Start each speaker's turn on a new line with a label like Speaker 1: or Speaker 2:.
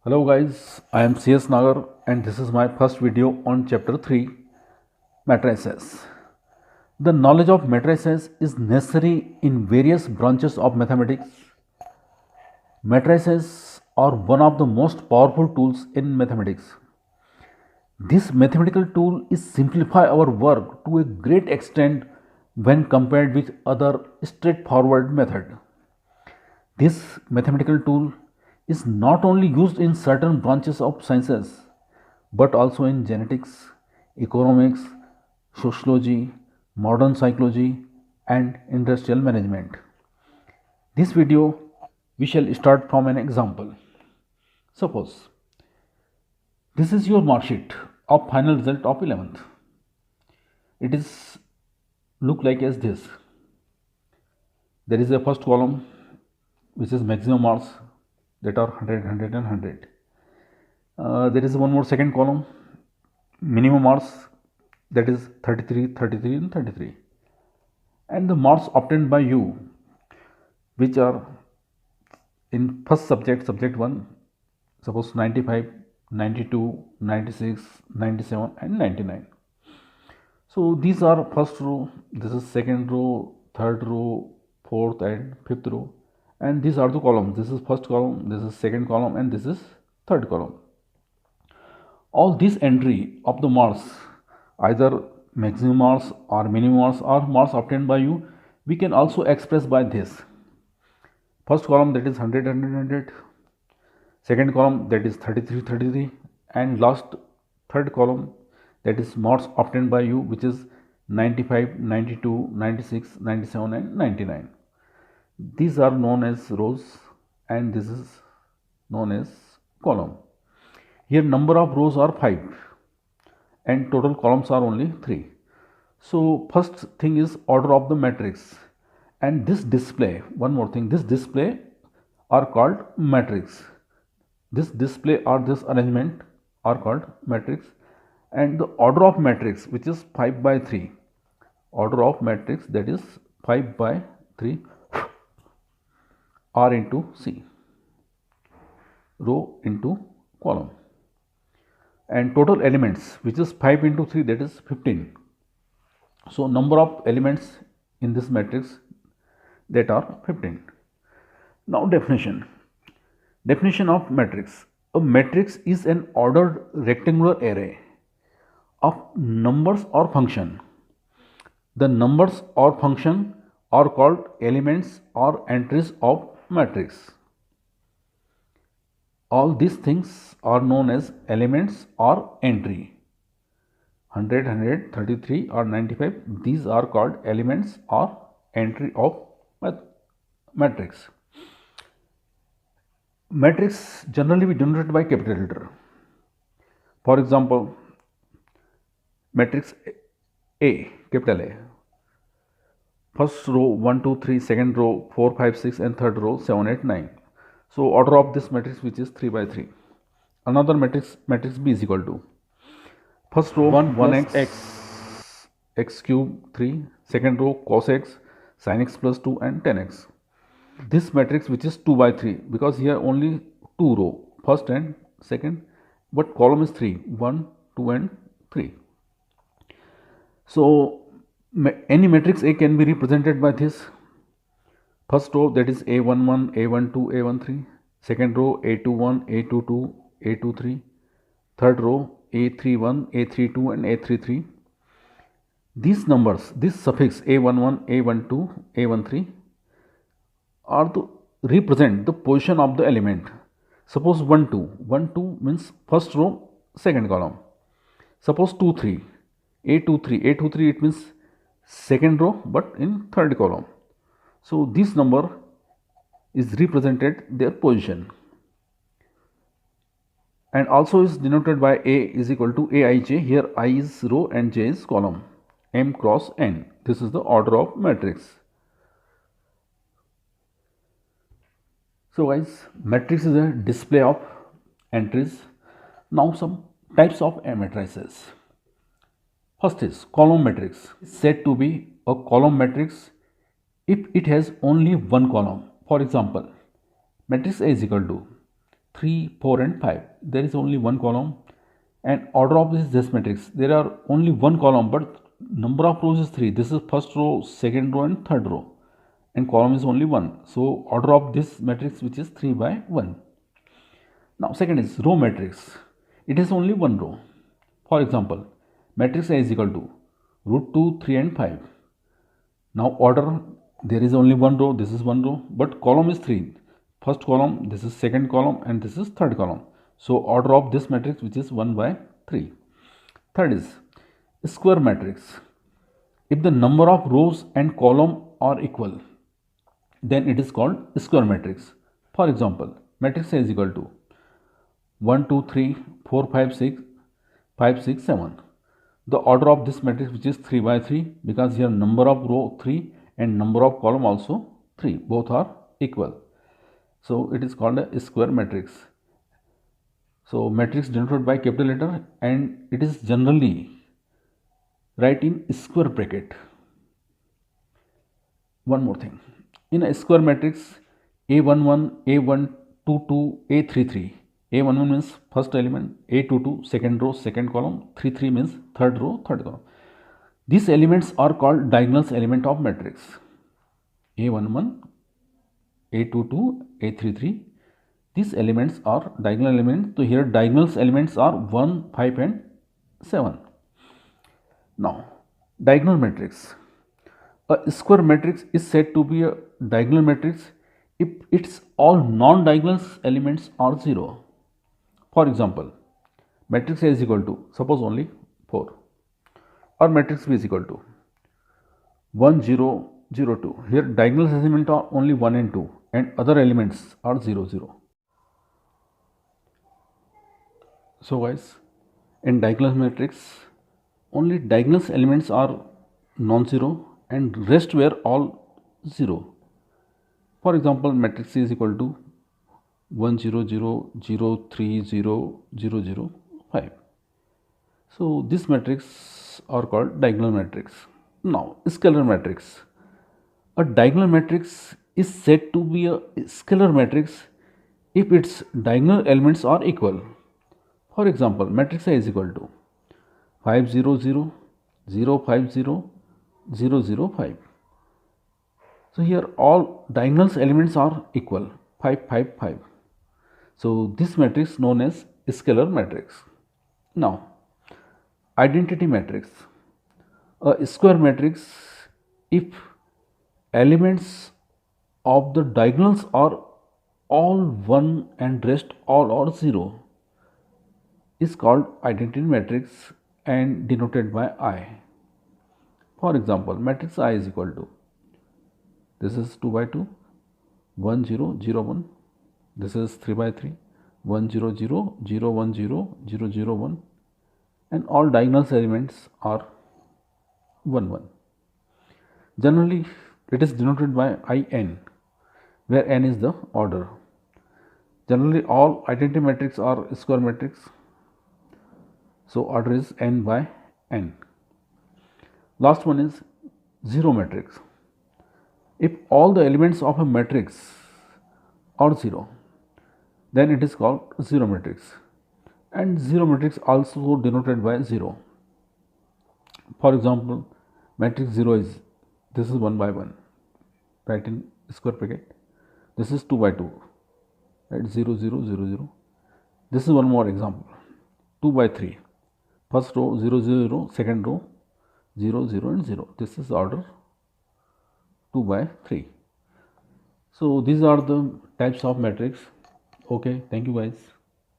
Speaker 1: Hello guys, I am CS Nagar and this is my first video on chapter 3 matrices. The knowledge of matrices is necessary in various branches of mathematics. Matrices are one of the most powerful tools in mathematics. This mathematical tool is simplify our work to a great extent when compared with other straightforward method. This mathematical tool is not only used in certain branches of sciences but also in genetics, economics, sociology, modern psychology, and industrial management. This video we shall start from an example. Suppose this is your mark sheet of final result of 11th. It is look like as this. There is a first column which is maximum marks that are 100, 100 and 100. There is one more second column, minimum marks, that is 33, 33 and 33. And the marks obtained by you, which are in first subject, subject 1, suppose 95, 92, 96, 97 and 99. So these are first row, this is second row, third row, fourth and fifth row. And these are the columns. This is first column, this is second column and this is third column. All this entry of the marks, either maximum marks or minimum marks or marks obtained by you, we can also express by this. First column, that is 100, 100, 100. Second column, that is 33, 33. And last third column, that is marks obtained by you, which is 95, 92, 96, 97 and 99. These are known as rows and this is known as column. Here number of rows are 5 and total columns are only 3. So first thing is order of the matrix, and this display, one more thing, this display are called matrix. This display or this arrangement are called matrix, and the order of matrix, which is 5 by 3, order of matrix, that is 5 by 3 R into C, row into column, and total elements, which is 5 into 3, that is 15. So number of elements in this matrix, that are 15. Now definition of matrix. A matrix is an ordered rectangular array of numbers or function. The numbers or function are called elements or entries of matrix. All these things are known as elements or entry. 100, 100, 33 or 95, these are called elements or entry of matrix. Matrix generally we denoted by capital letter. For example, matrix A, capital A. First row 1, 2, 3, second row 4, 5, 6 and third row 7, 8, 9. So order of this matrix, which is 3 by 3. Another matrix B is equal to first row 1x, x cube 3, second row cos x, sin x plus 2 and 10x. This matrix, which is 2 by 3, because here only 2 row, first and second, but column is 3, 1, 2 and 3. So any matrix A can be represented by this. First row, that is A11, A12, A13. Second row A21, A22, A23. Third row A31, A32 and A33. These numbers, this suffix A11, A12, A13 are to represent the position of the element. Suppose 1, 2. 1, 2 means first row, second column. Suppose 2, 3. A23, A23 it means second row but in third column. So this number is represented their position, and also is denoted by A is equal to Aij. Here I is row and J is column. M cross N. This is the order of matrix. So guys, matrix is a display of entries. Now some types of matrices. First is column matrix. It's said to be a column matrix if it has only one column. For example, matrix A is equal to 3, 4 and 5. There is only one column, and order of this matrix, there are only one column but number of rows is 3. This is first row, second row and third row, and column is only 1. So order of this matrix which is 3 by 1. Now second is row matrix. It is only one row. For example, matrix A is equal to root 2, 3 and 5. Now order, there is only one row, this is one row, but column is 3. First column, this is second column, and this is third column. So order of this matrix which is 1 by 3. Third is square matrix. If the number of rows and column are equal, then it is called square matrix. For example, matrix A is equal to 1, 2, 3, 4, 5, 6, 5, 6, 7. The order of this matrix which is 3 by 3, because here number of row 3 and number of column also 3, both are equal. So it is called a square matrix. So matrix denoted by capital letter, and it is generally write in square bracket. One more thing, in a square matrix, A11, A122, A33. A11 means first element, A22 second row, second column, 33 means third row, third column. These elements are called diagonal element of matrix. A11, A22, A33. These elements are diagonal elements. So here diagonal elements are 1, 5 and 7. Now diagonal matrix. A square matrix is said to be a diagonal matrix if its all non-diagonal elements are 0. For example, matrix A is equal to, suppose only 4, or matrix B is equal to 1, 0, 0, 2. Here diagonal elements are only 1 and 2, and other elements are 0, 0. So guys, in diagonal matrix, only diagonal elements are non-zero and rest were all 0. For example, matrix C is equal to 1, 0, 0, 0, 3, 0, 0, 0, 5. So this matrix are called diagonal matrix. Now scalar matrix. A diagonal matrix is said to be a scalar matrix if its diagonal elements are equal. For example, matrix A is equal to 5, 0, 0, 0, 5, 0, 0, 0, 5. So here all diagonal elements are equal, 5, 5, 5. So this matrix known as scalar matrix. Now identity matrix. A square matrix if elements of the diagonals are all 1 and rest all are 0 is called identity matrix and denoted by I. For example, matrix I is equal to, this is 2 by 2, 1, 0, 0, 1. This is 3 by 3, 1, 0, 0, 0, 1, 0, 0, 0, 1. And all diagonal elements are 1, 1. Generally, it is denoted by IN, where n is the order. Generally, all identity matrix are square matrix. So order is n by n. Last one is zero matrix. If all the elements of a matrix are 0, then it is called zero matrix, and zero matrix also denoted by 0. For example, matrix 0 is, this is 1 by 1, right, in square bracket. This is 2 by 2, right, 0, 0, 0, 0. This is one more example, 2 by 3, first row 0, 0, 0, second row 0, 0 and 0. This is order 2 by 3. So these are the types of matrix. Okay, thank you guys.